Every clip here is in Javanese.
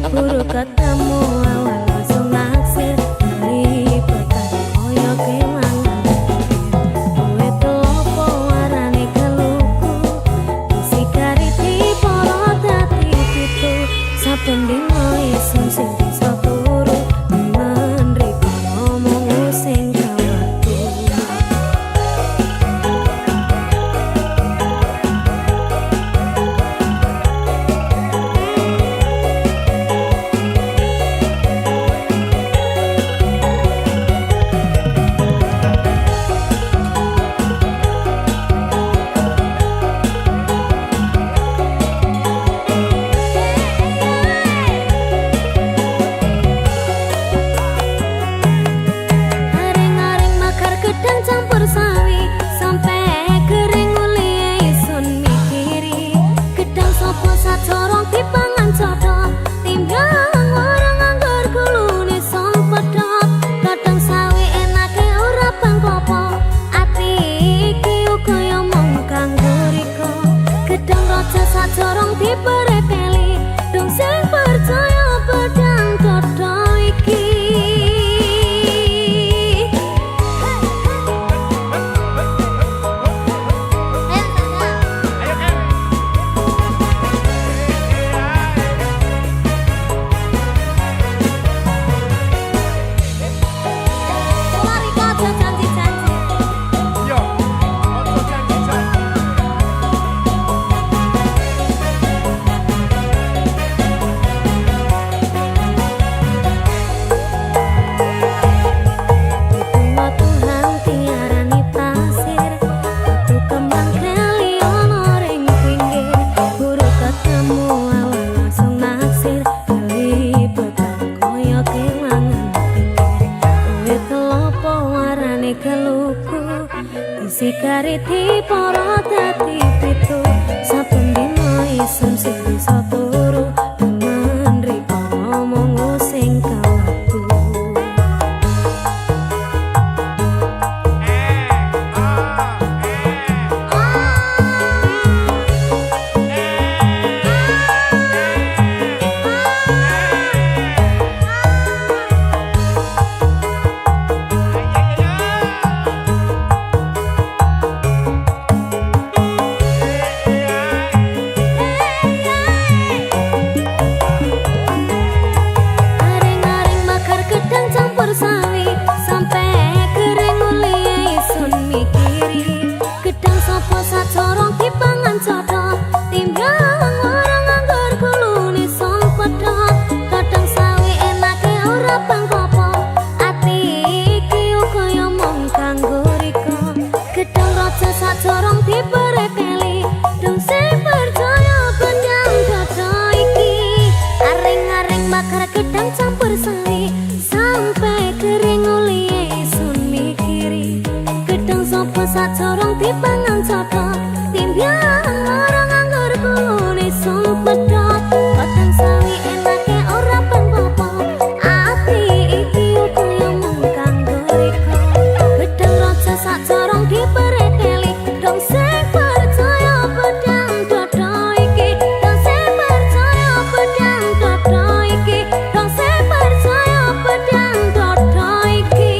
Buru ketemu awal langsung naksir lipetan koyo kemangan kowe telopo warane keluku sikari diporo dadi pitu saben dino isun sing bisa turu menriko ngomong sing kawatu. Jorong diperekeli dong sing percaya pedang dodo iki. Sikari diporo dadi pitu saben dino isun sing bisa turu menriko ngomong sing kawatu. Jorong diperekeli dong sing percaya pedang dodo iki. Aring-aring bakar gedang campur sari sampai kering uli isun mikiri gedang sopo sajorong dipangan coto timbyang orang anggur kulune sun pedot batang sawi enake ora pengpopo ati iki kaya mung kanggo riko gedang raja sajorong diperekeli dong sing percaya pedang dodo iki dong sing percaya pedang dodo iki dong sing percaya pedang dodo iki.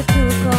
Duko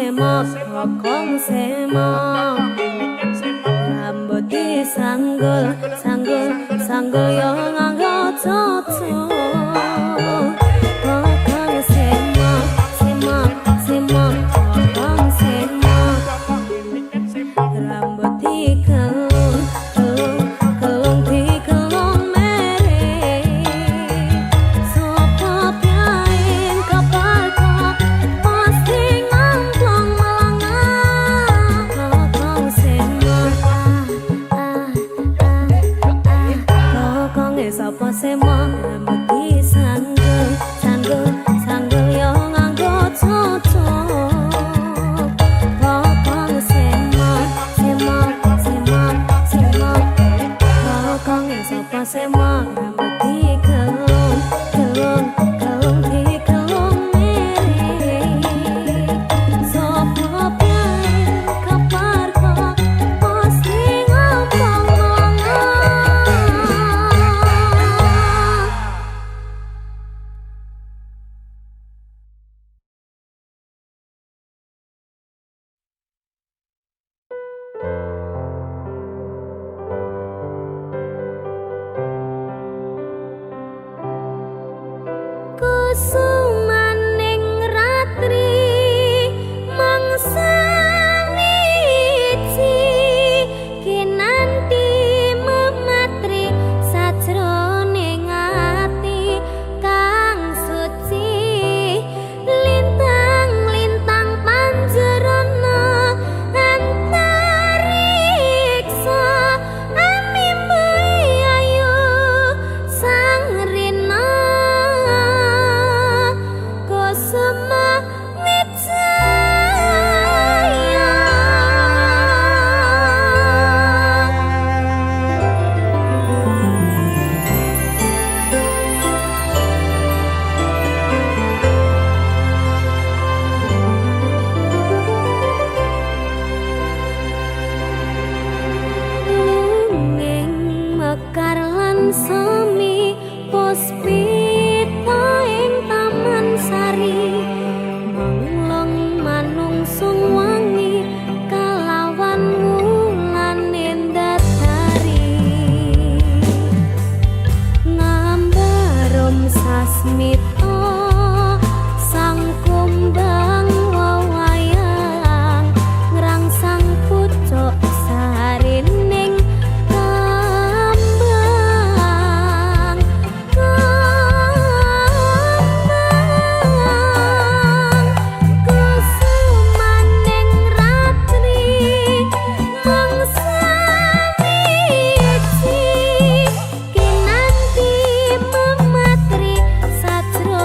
semok kokong semok rambut disanggul sanggul sanggul yo nganggo cucu kokong semok semok semok kokong semok rambut dikelung kelung kelung dikelung mere sopo piain kepalku pasti ngomplong melangah kokong semok kokong sopo semok rambut disanggul sanggul sanggul yo nganggo cucu kokong semok semok semok semok kokong sopo semok rambut dikelung kelung kelung dikelung mere sopo piain kaparku pasti ngomong melangah kusumaning ratri mangsani ci kinanti mematri sajroning ati kang suci lintang-lintang panjerana antariksa amimbai ayu sang rina kusuma wijaya lungeng mekar lan semi puspita ing taman sari manglong manungsung wangi kalawan wulan endatari ngambarum sasmita sang kumbang wawayang ngrangsang pucuk sarining kambang kambang kusumaning ratri mangsani ci kinanti mematri sajroning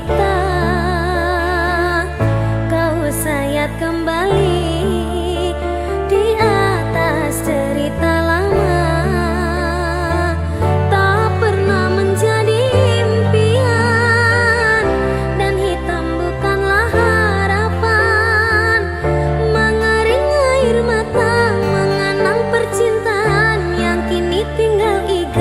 pencipta. Kau sayat kembali di atas cerita lama, tak pernah menjadi impian, dan hitam bukanlah harapan. Mengering air mata mengenang percintaan yang kini tinggal igan.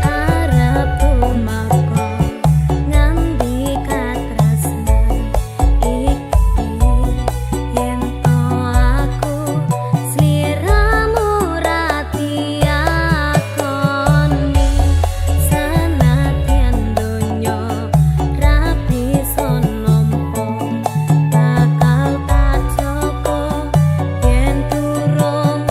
Arep tumeka ngambi katresnan iki yen to aku sliramu rati akoni senadyan donya rapi sonompo bakal tak joko yen durung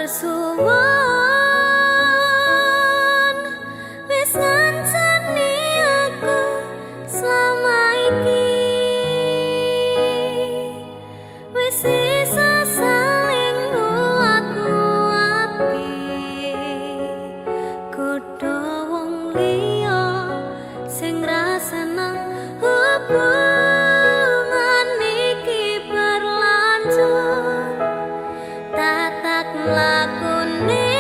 suwon wis ngancani aku selama iki wis isa saling nguat-nguati kudu wong liya sing rasana hubungan iki berlanjut tatak lakune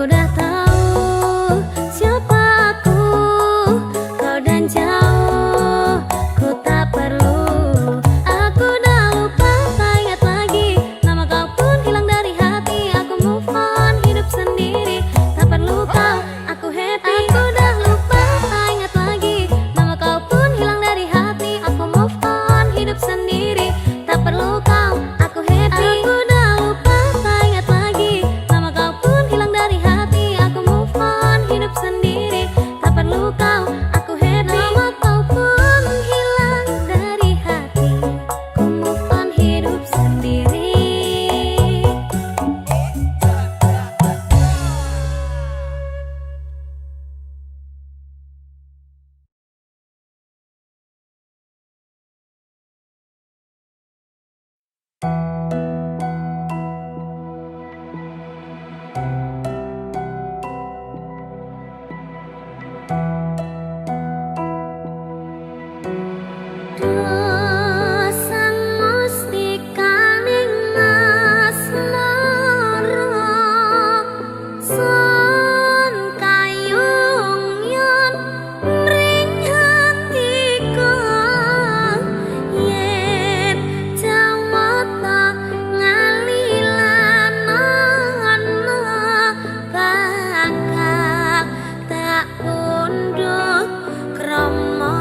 Aku dah tahu siapa aku, kau dan jauh, ku tak perlu. Aku dah lupa, tak ingat lagi, nama kau pun hilang dari hati. Aku move on, hidup sendiri, tak perlu kau, aku happy. Aku dah lupa, tak ingat lagi, nama kau pun hilang dari hati. Aku move on, hidup sendiri, tak perlu kau, aku happy. Aku dah lupa, tak ingat lagi, nama kau pun hilang dari hati. Aku move on, hidup sendiri, tak perlu kau, aku happy. Nama kau pun hilang dari hati, ku move on, hidup sendiri. Dosan mustikaning asmara, sun kayung yen mring hatiku. Yen jawata ngalilanana, bakal tak unduk krama.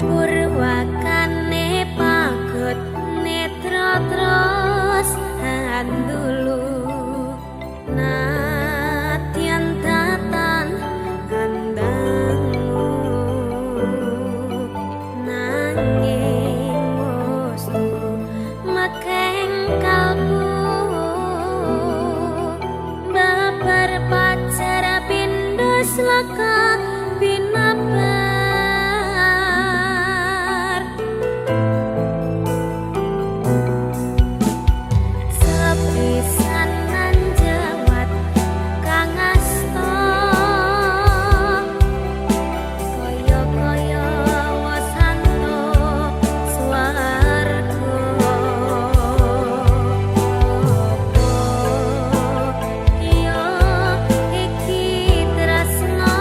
Purwakane pagut netra terus handulu, nadyan tatan handangmu, nanging mustu makeng kalbu. Babar pacar pindo slaka binabar, sepisanan jawat kang asta, kaya-kaya wasanto swarga. Apa ya iki tresna,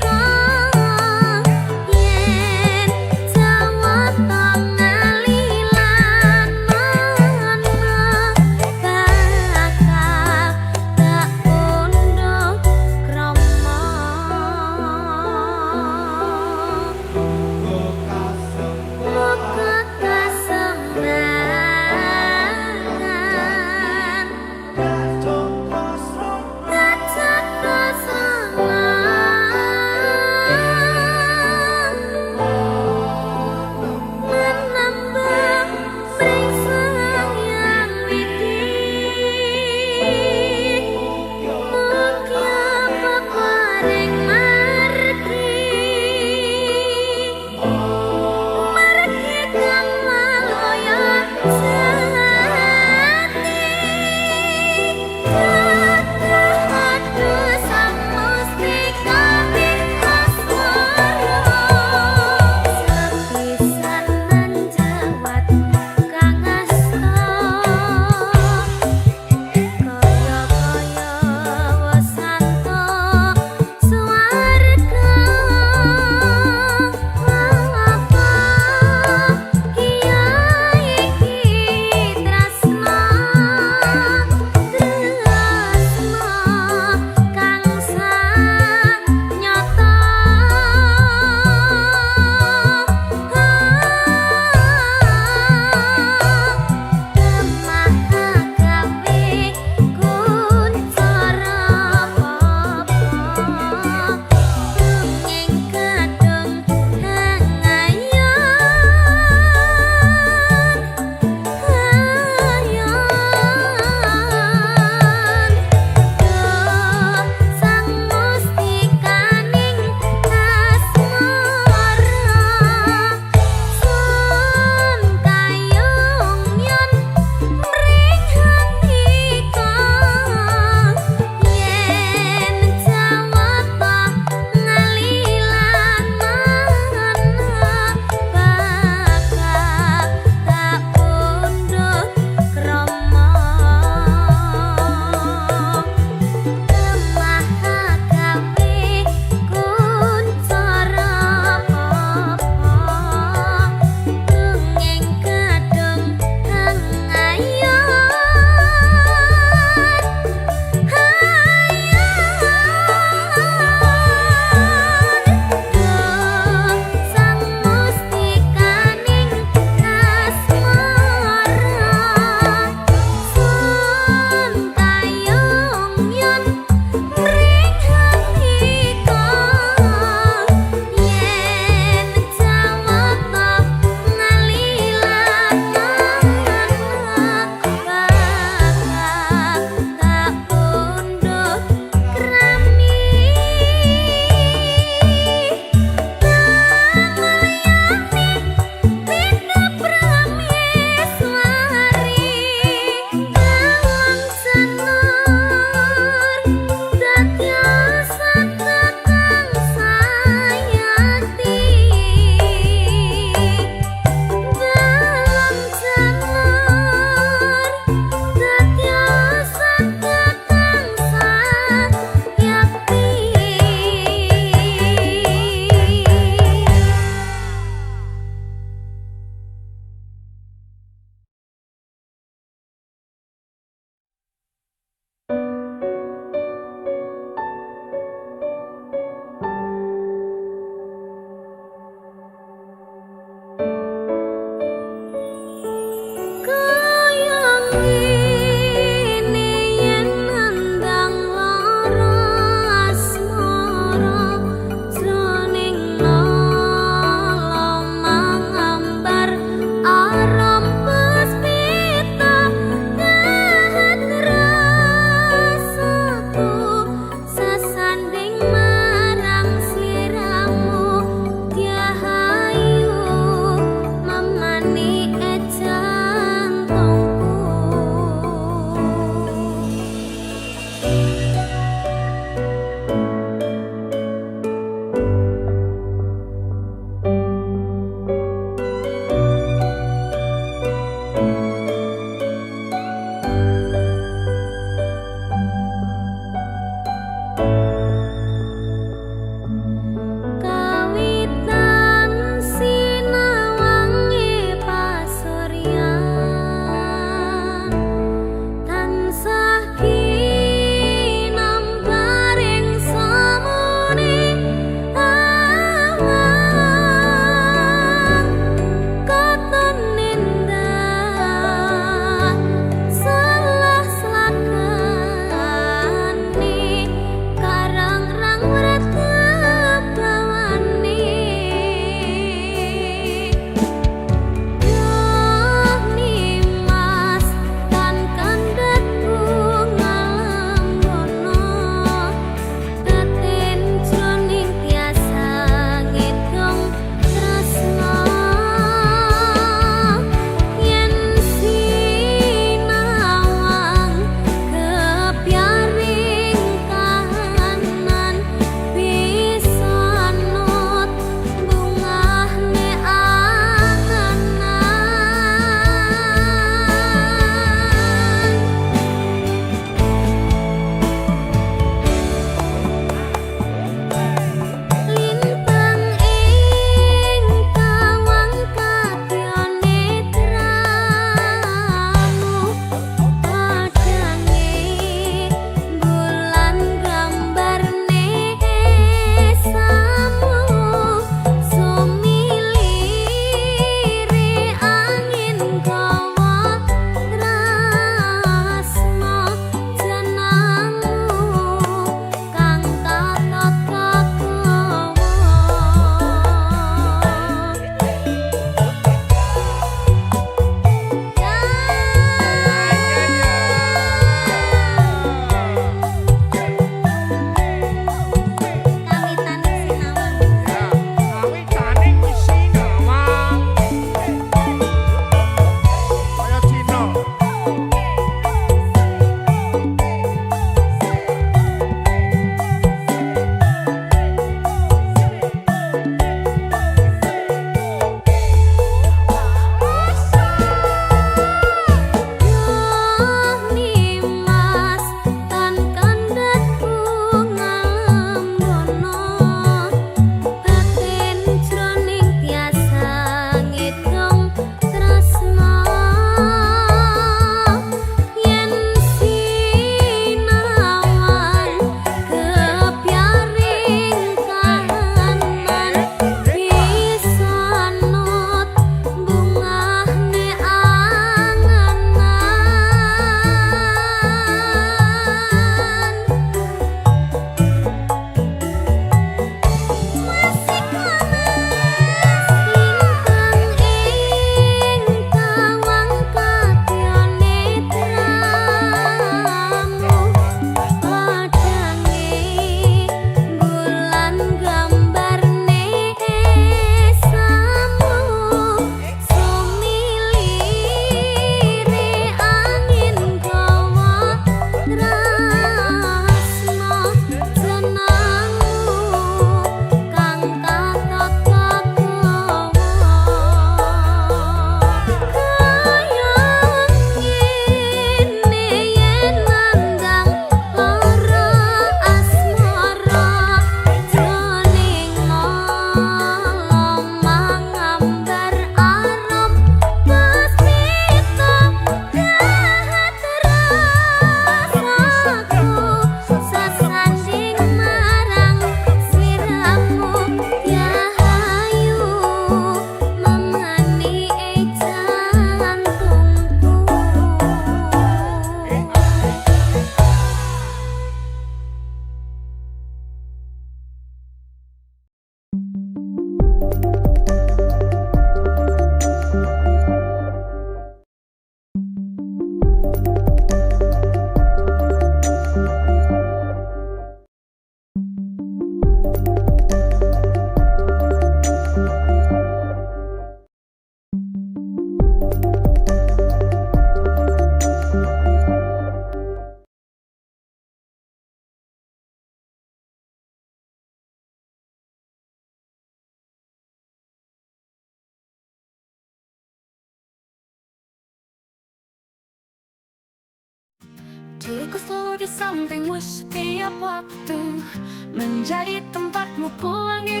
Ku selalu di sampingmu setiap waktu, menjadi tempatmu pulang di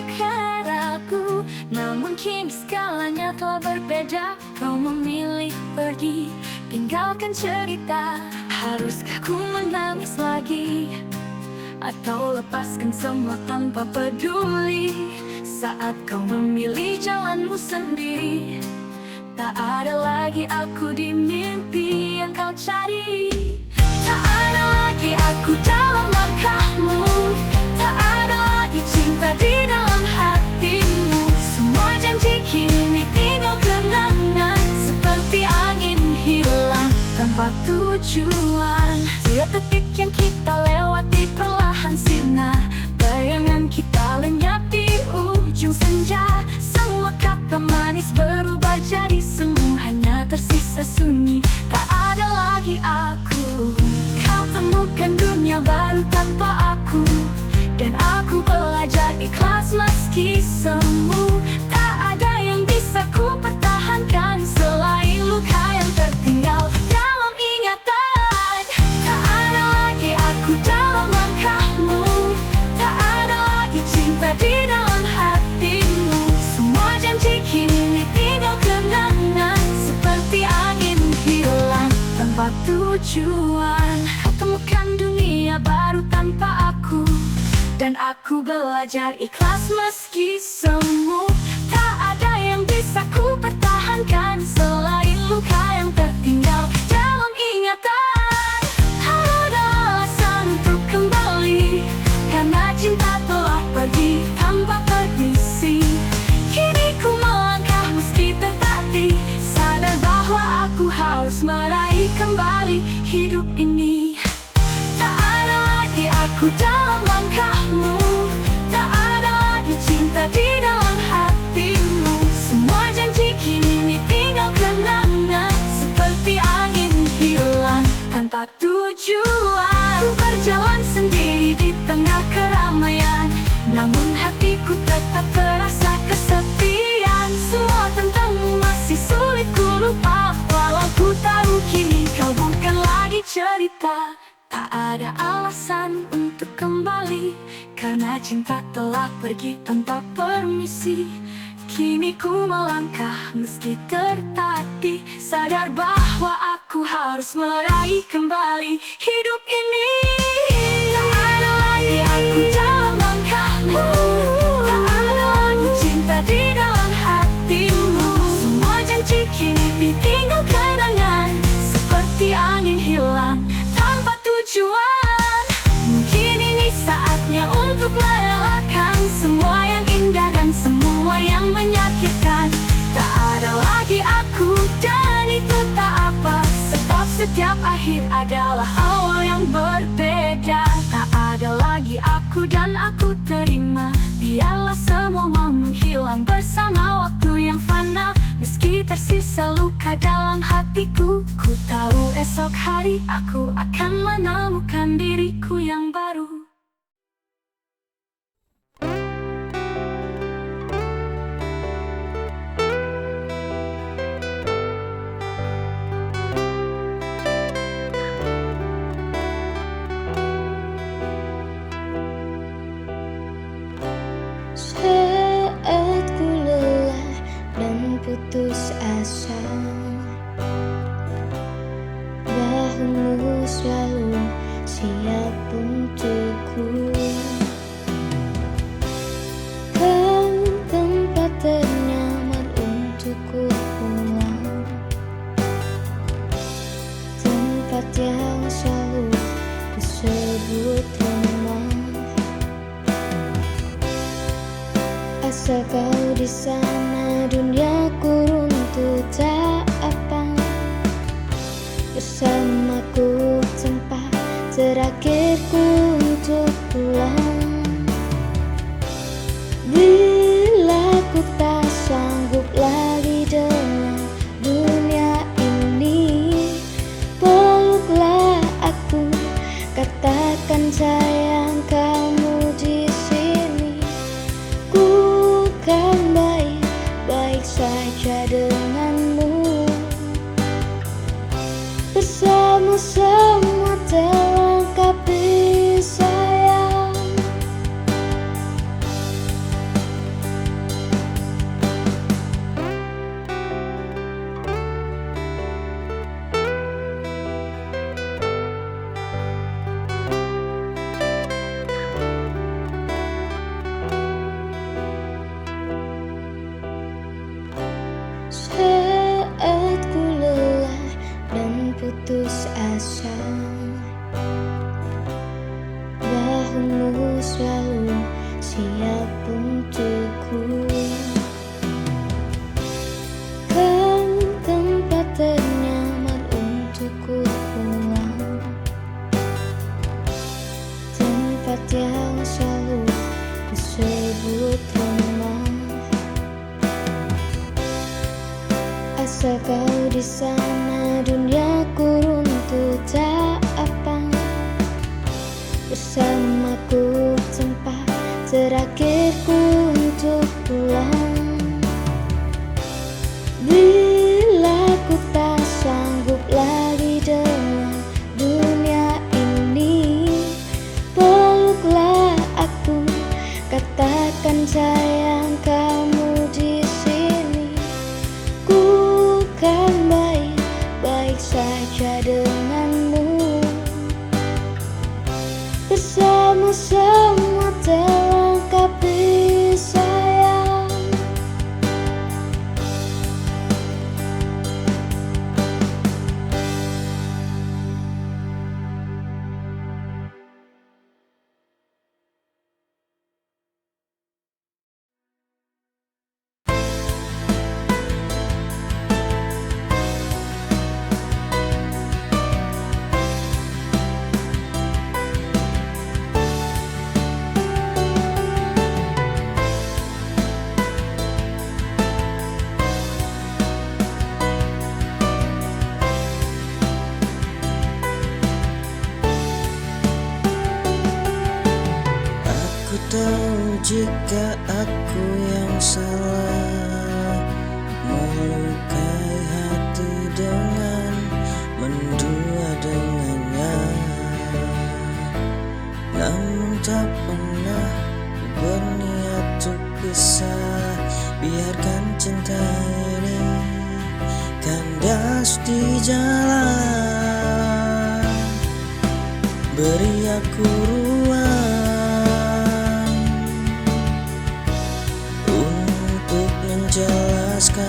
ragu. Namun kini segalanya telah berbeda. Kau memilih pergi, tinggalkan cerita. Haruskah ku menangis lagi, atau lepaskan semua tanpa peduli? Saat kau memilih jalanmu sendiri, tak ada lagi aku di mimpi yang kau cari. Tak ada lagi aku dalam langkahmu, tak ada lagi cinta di dalam hatimu. Semua janji kini tinggal kenangan, seperti angin hilang tanpa tujuan. Setiap detik yang kita lewati perlahan sirna, bayangan kita lenyap di ujung senja. Semua kata manis berubah jadi semu, hanya tersisa sunyi, tak ada lagi aku. Kau temukan dunia baru tanpa aku, dan aku belajar ikhlas meski semu. Tak ada yang bisa ku pertahankan selain luka yang tertinggal dalam ingatan. Tak ada lagi aku dalam langkahmu, tak ada lagi cinta di dalam hatimu. Semua janji kini tinggal kenangan, seperti angin hilang tanpa tujuan. Kau temukan dunia baru tanpa aku, dan aku belajar ikhlas meski semu. Tak ada yang bisa ku pertahankan selain luka yang tertinggal dalam ingatan. Ada alasan untuk kembali, karena cinta telah pergi tanpa permisi. Kini ku melangkah meski tertatih, sadar bahwa aku harus meraih kembali hidup ini. Tak ada lagi aku dalam langkahmu, tak ada lagi cinta di dalam hatimu. Semua janji kini tinggal kenangan, seperti angin hilang tanpa tujuan. Ku berjalan sendiri di tengah keramaian, namun hatiku tetap terasa kesepian. Semua tentangmu masih sulit ku lupa, walau ku tahu kini kau bukan lagi cerita. Tak ada alasan untuk kembali, karena cinta telah pergi tanpa permisi. Kini ku melangkah meski tertatih, sadar bahwa aku harus meraih kembali hidup ini. Tak ada lagi aku dalam langkahmu, tak ada lagi cinta di dalam hatimu. Semua janji kini tinggal kenangan, seperti angin hilang tanpa tujuan. Mungkin ini saatnya untuk merelakan semua yang indah dan semua yang menyakitkan. Tak ada lagi aku dan itu tak apa, sebab setiap akhir adalah awal yang berbeda. Tak ada lagi aku dan aku terima, biarlah semua menghilang bersama waktu yang fana. Meski tersisa luka dalam hatiku, ku tahu esok hari aku akan menemukan diriku yang baru. Saat ku lelah dan putus asa, bahumu selalu siap untukku. Kau tempat ternyaman untukku pulang, tempat yang selalu ku sebut rumah. Asal kau di sana, duniaku runtuh tak apa. Bersamaku tempat terakhirku untuk pulang. Bila ku tak sanggup lagi dengan dunia ini, peluklah aku, katakan sayang kamu di sini. Ku kan baik-baik saja denganmu. Bersama semua telah rasa kau di sana, duniaku runtuh tak apa. Bersamaku tempat terakhirku untuk pulang. Bila ku tak sanggup lagi dengan dunia ini, peluklah aku, katakan sayang kamu di sini. Ku kan baik-baik saja denganmu. Bersama-sama terlengkapi sayang. Aku tahu jika aku yang salah, melukai hati dengan mendua dengannya. Namun tak pernah berniat untuk pisah. Biarkan cinta ini kandas di jalan. Beri aku ruang untuk menjelaskan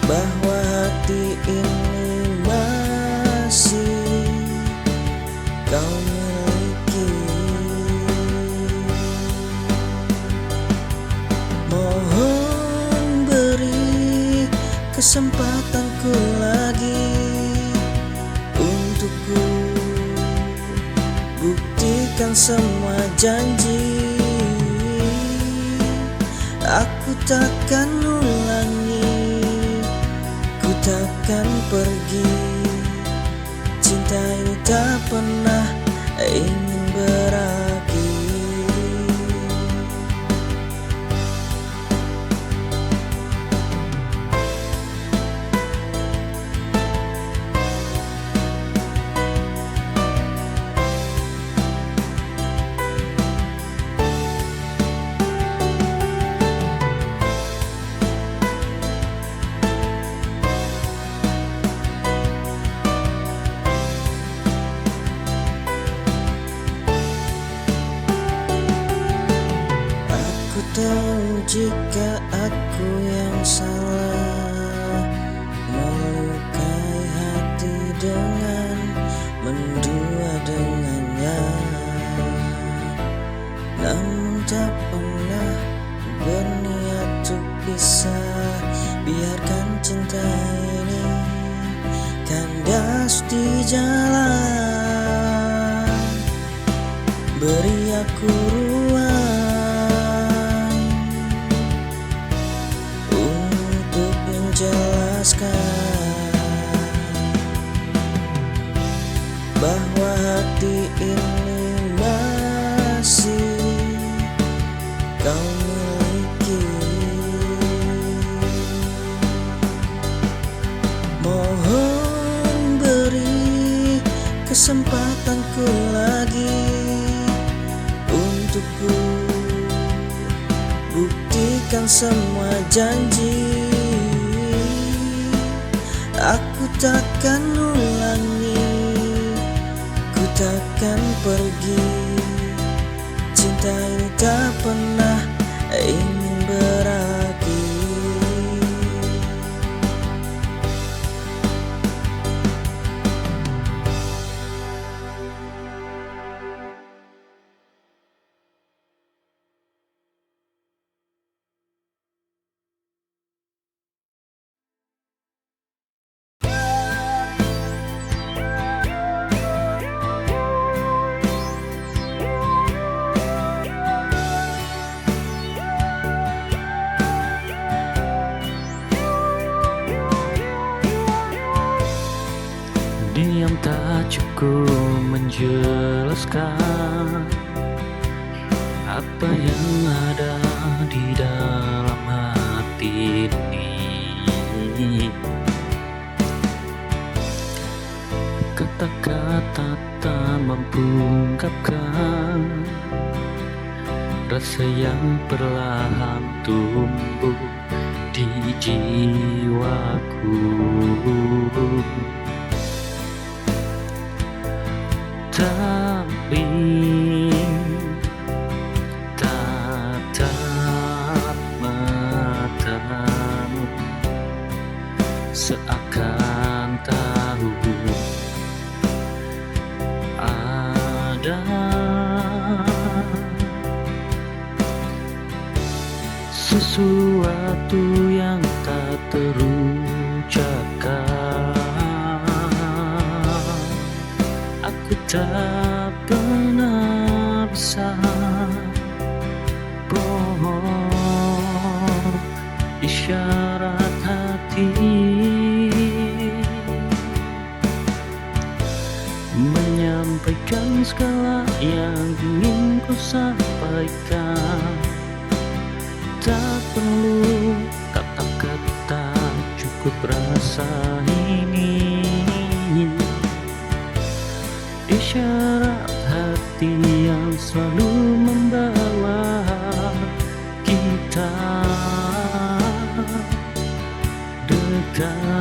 bahwa hati ini masih kau miliki. Mohon beri kesempatanku lagi untukku buktikan semua janji. Aku takkan ulangi, ku takkan pergi. Cinta ini tak pernah ingin berakhir. Aku tahu jika aku yang salah, melukai hati dengan mendua dengannya. Namun tak pernah berniat untuk pisah. Biarkan cinta ini kandas di jalan. Beri aku ruang untuk menjelaskan bahwa hati ini masih kau miliki. Mohon beri kesempatanku lagi untukku buktikan semua janji. Aku takkan ulangi, ku takkan pergi. Cinta ini tak pernah ingin berakhir. cukup menjelaskan apa yang ada di dalam hati ini. Kata-kata tak mampu ungkapkan rasa yang perlahan tumbuh di jiwaku. Tapi tatap matamu seakan tahu ada sesuatu yang tak terucapkan. Aku tak pernah bisa bohong isyarat hati, menyampaikan segala yang ingin ku sampaikan. Tak perlu kata-kata, cukup rasa ini. Isyarat hati yang selalu membawa kita dekat.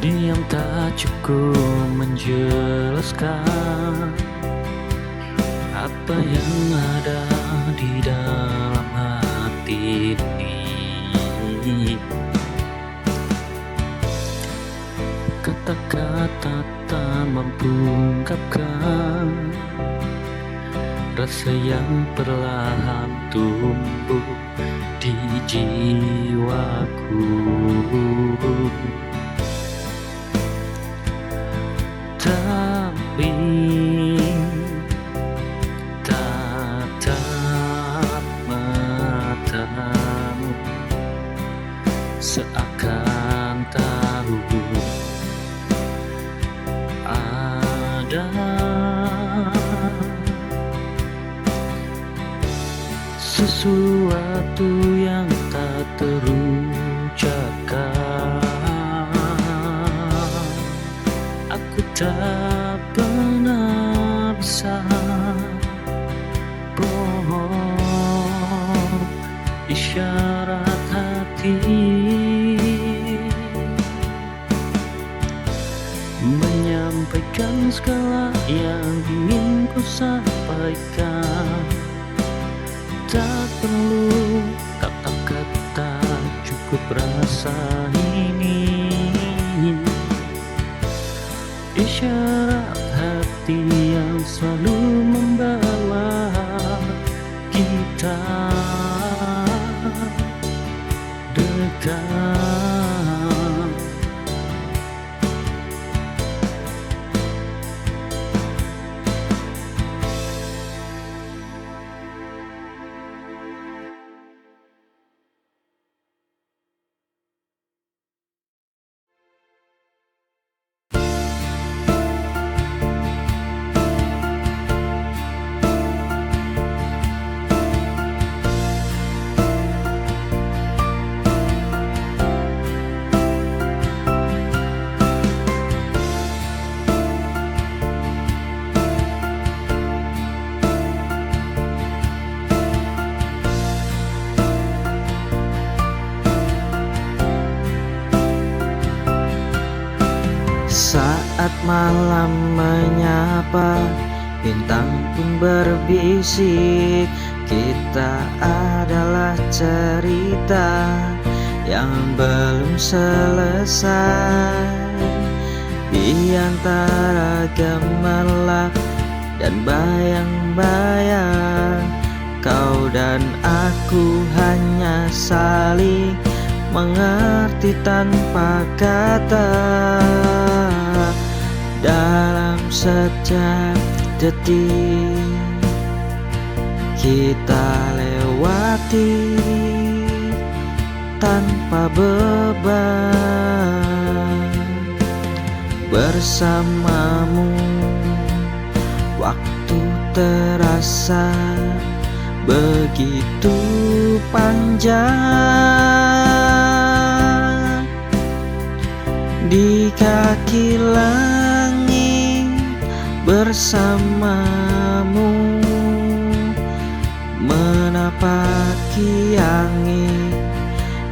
Diam tak cukup menjelaskan apa yang ada di dalam hati ini. Kata-kata tak mampu ungkapkan rasa yang perlahan tumbuh di jiwaku. Tapi tatap matamu seakan tahu ada sesuatu yang tak terucapkan. Aku tak pernah bisa bohong isyarat hati, menyampaikan segala yang ingin ku sampaikan. Tak perlu kata-kata, cukup rasa ini. Isyarat hati yang selalu membawa kita dekat. Saat malam menyapa, bintang pun berbisik. Kita adalah cerita yang belum selesai. Di antara gemerlap dan bayang-bayang, Kau dan aku hanya saling mengerti tanpa kata. Dalam setiap detik kita lewati tanpa beban. Bersamamu waktu terasa begitu panjang. Di kaki langit bersamamu, menapaki angin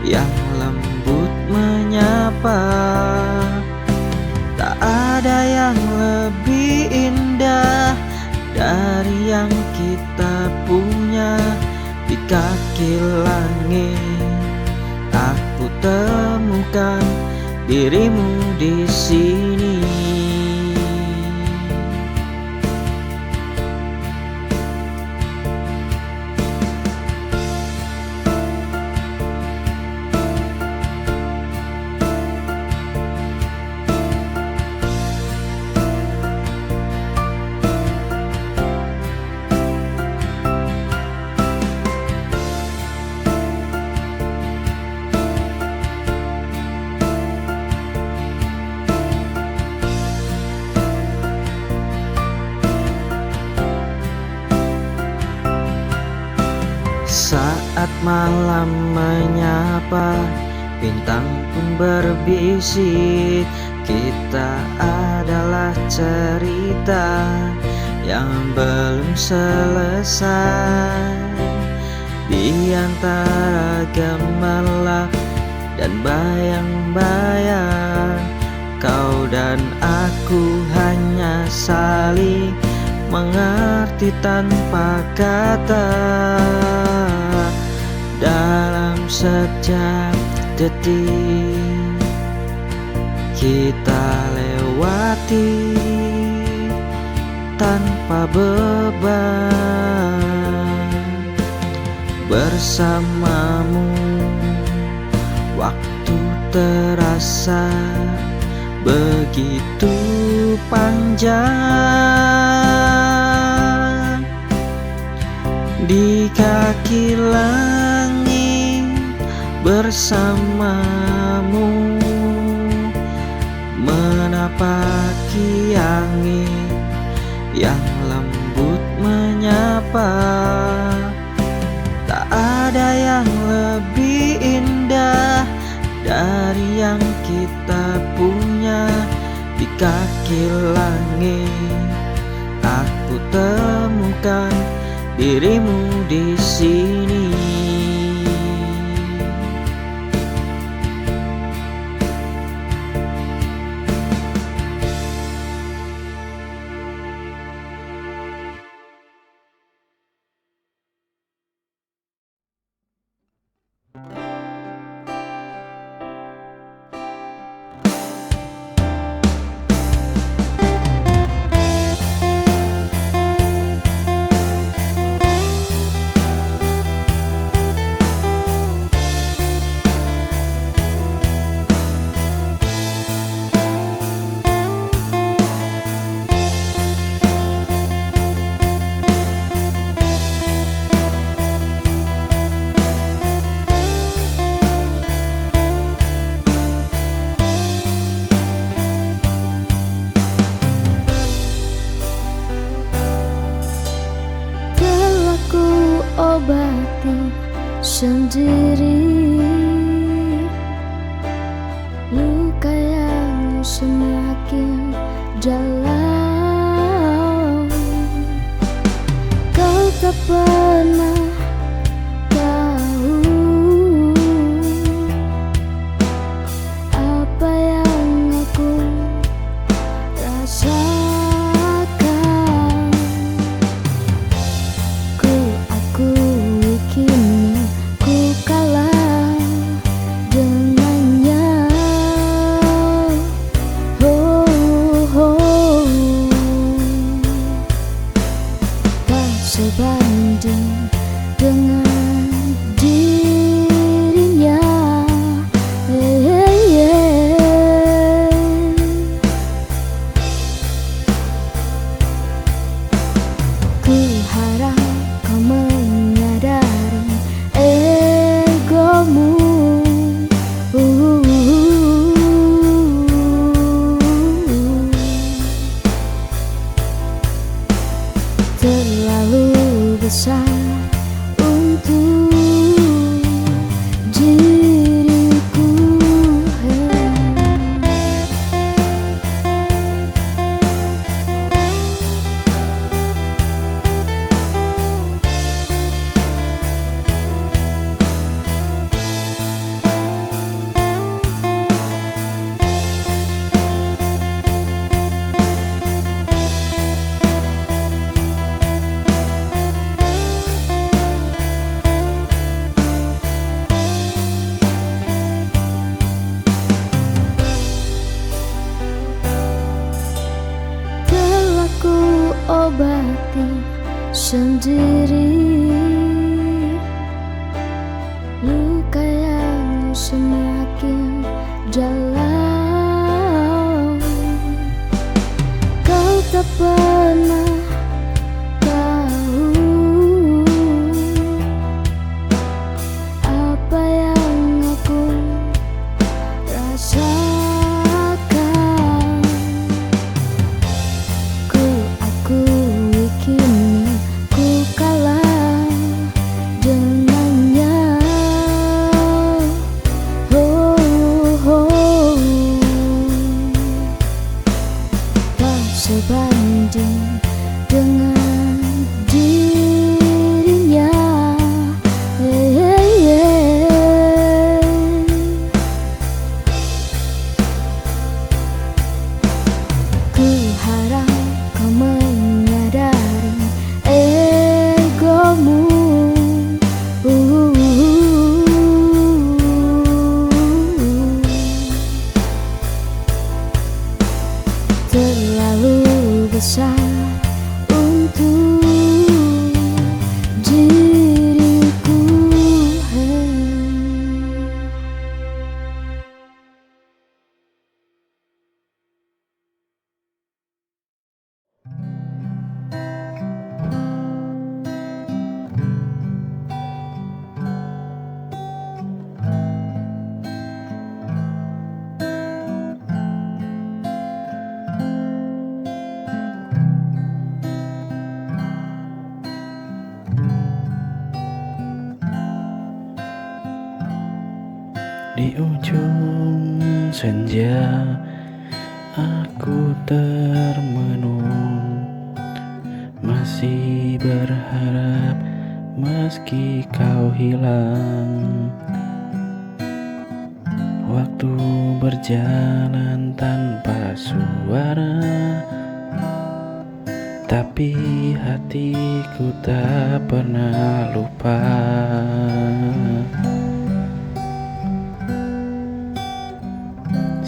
yang lembut menyapa. Tak ada yang lebih indah dari yang kita punya. Di kaki langit aku temukan dirimu di sini. Saat malam menyapa, bintang pun berbisik. Kita adalah cerita yang belum selesai. Di antara gemerlap dan bayang-bayang, kau dan aku hanya saling mengerti tanpa kata. Dalam setiap detik kita lewati tanpa beban. Bersamamu waktu terasa begitu panjang. Di kaki langit bersamamu, menapaki angin yang lembut menyapa. Tak ada yang lebih indah dari yang kita punya. Di kaki langit aku temukan dirimu di sini. Obati sendiri luka yang semakin dalam. Kau tak pernah tahu apa yang aku rasakan. Sebanding terlalu besar untuk diriku. Telah ku obati sendiri luka yang semakin dalam. Kau tak pernah tahu apa yang aku rasakan. Ku akui kini ku kalah dengannya. Oh, oh. Tak sebanding dengan dirinya. Ku harap kau menyadari egomu. Terlalu besar untuk diriku. Di ujung senja aku termenung, masih berharap meski kau hilang. Waktu berjalan tanpa suara, tapi hatiku tak pernah lupa.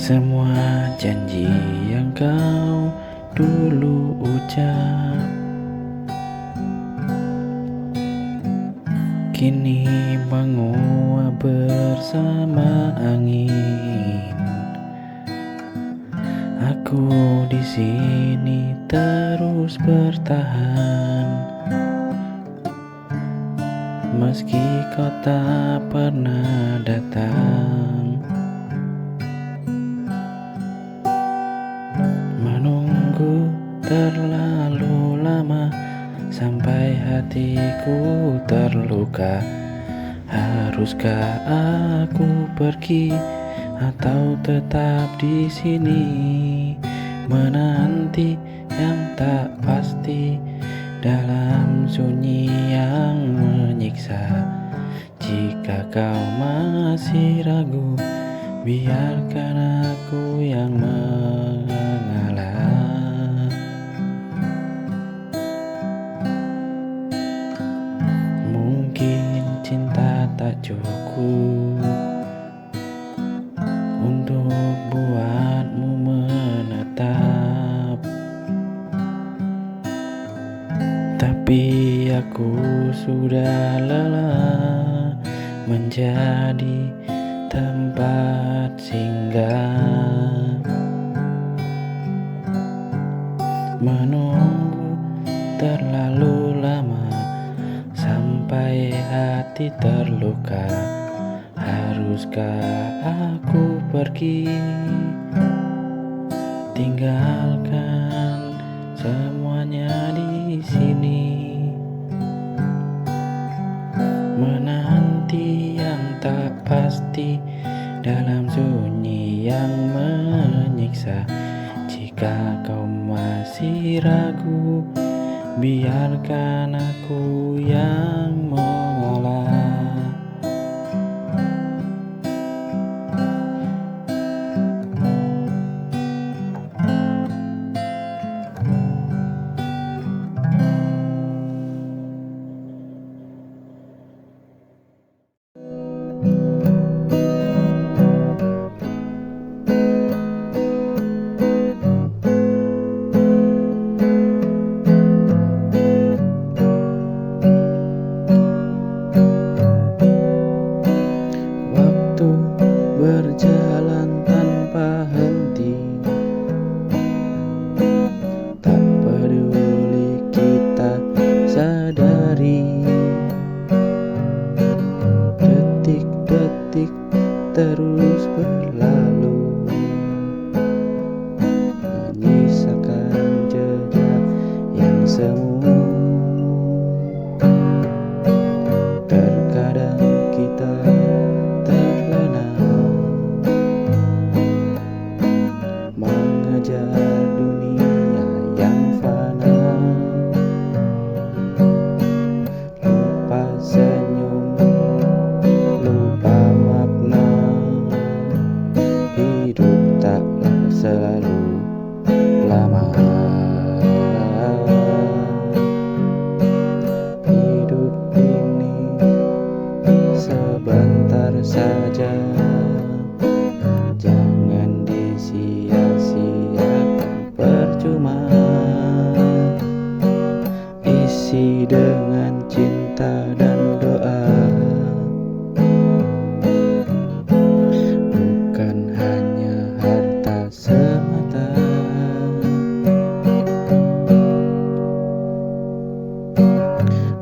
Semua janji yang kau dulu ucap kini menguap bersama angin. Aku di sini terus bertahan, meski kau tak pernah datang. Menunggu terlalu lama sampai hatiku terluka. Haruskah aku pergi atau tetap di sini menanti yang tak pasti dalam sunyi yang menyiksa? Jika kau masih ragu, biarkan aku yang mengalah. Mungkin cinta tak cukup untuk buatmu menetap, tapi aku sudah lelah menjadi tempat singgah. Menunggu terlalu lama sampai hati terluka. Haruskah aku pergi, tinggalkan semuanya di sini? ragu, biarkan aku yang mengalah. Waktu berjalan tanpa henti, tak peduli kita sadari. Detik-detik terus berlalu, menyisakan jejak yang semu. Terkadang kita terlena mengejar dunia yang fana, lupa senyum, lupa makna. Hidup taklah selalu lama. Hidup ini sebentar saja, jangan disia-siakan percuma. Isi dengan cinta dan doa, bukan hanya harta semata.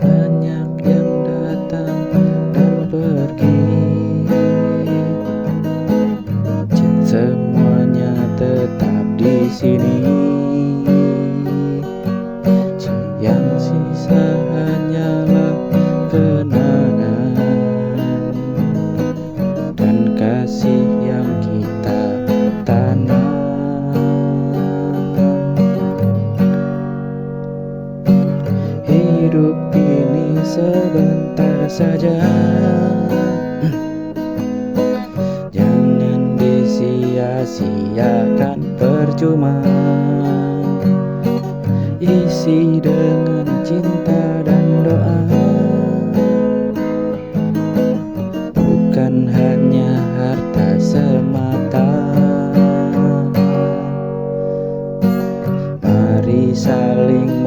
Banyak yang datang dan pergi, semuanya tetap di sini. Yang sisa hanyalah kenangan dan kasih yang kita tanam. Hidup ini sebentar saja, jangan disia-siakan percuma. Isi dengan cinta dan doa, bukan hanya harta semata. Mari saling